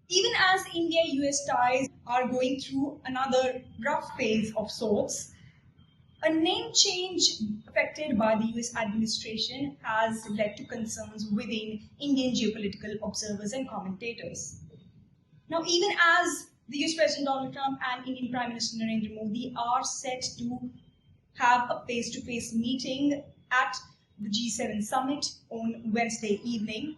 Even as India-US ties are going through another rough phase of sorts, a name change affected by the US administration has led to concerns within Indian geopolitical observers and commentators. Now, even as the US President Donald Trump and Indian Prime Minister Narendra Modi are set to have a face-to-face meeting at the G7 summit on Wednesday evening,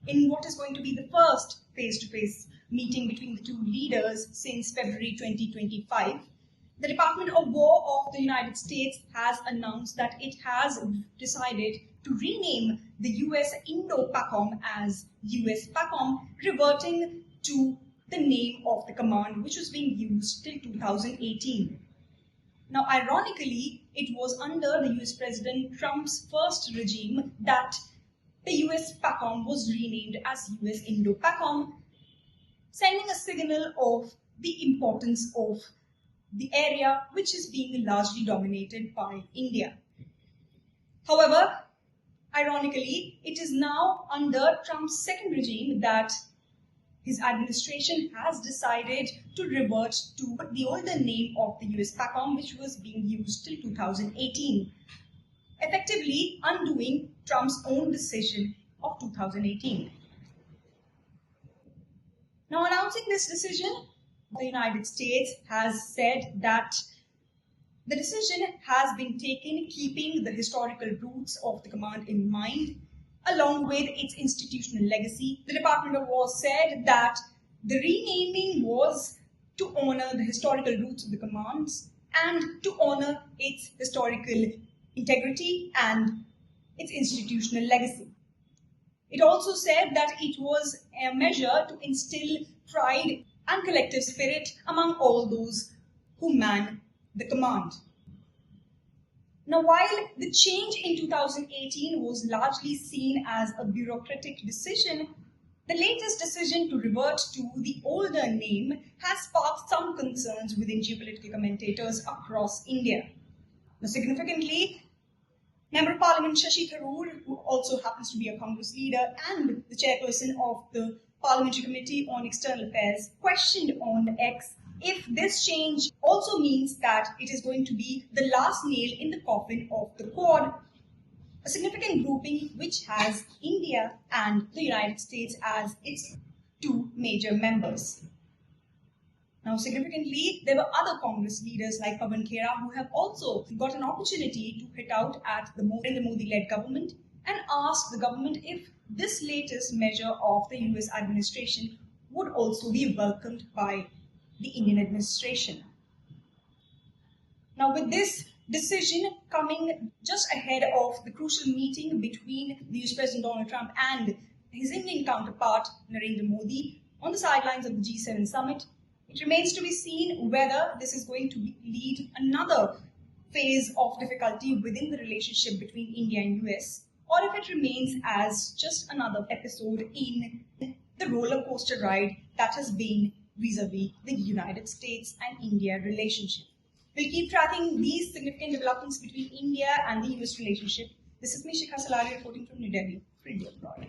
in what is going to be the first face-to-face meeting between the two leaders since February 2025, the Department of War of the United States has announced that it has decided to rename the USINDOPACOM as USPACOM, reverting to the name of the command which was being used till 2018. Now, ironically, it was under the US President Trump's first regime that the USPACOM was renamed as USINDOPACOM, sending a signal of the importance of the area which is being largely dominated by India. However, ironically, it is now under Trump's second regime that his administration has decided to revert to the older name of the USPACOM, which was being used till 2018, effectively undoing Trump's own decision of 2018. Now, announcing this decision, the United States has said that the decision has been taken keeping the historical roots of the command in mind, along with its institutional legacy. The Department of War said that the renaming was to honor the historical roots of the commands and to honor its historical integrity and its institutional legacy. It also said that it was a measure to instill pride and collective spirit among all those who man the command. Now, while the change in 2018 was largely seen as a bureaucratic decision, the latest decision to revert to the older name has sparked some concerns within geopolitical commentators across India. Now, significantly, Member of Parliament Shashi Tharoor, who also happens to be a Congress leader and the chairperson of the Parliamentary Committee on External Affairs, questioned on X if this change also means that it is going to be the last nail in the coffin of the Quad, a significant grouping which has India and the United States as its two major members. Now, significantly, there were other Congress leaders like Pawan Khera who have also got an opportunity to hit out at the Narendra Modi-led government and ask the government if this latest measure of the US administration would also be welcomed by the Indian administration. Now, with this decision coming just ahead of the crucial meeting between the US President Donald Trump and his Indian counterpart Narendra Modi on the sidelines of the G7 summit, it remains to be seen whether this is going to lead another phase of difficulty within the relationship between India and US, or if it remains as just another episode in the roller coaster ride that has been vis-a-vis the United States and India relationship. We'll keep tracking these significant developments between India and the US relationship. This is me, Shikha Salari, reporting from New Delhi for India Abroad.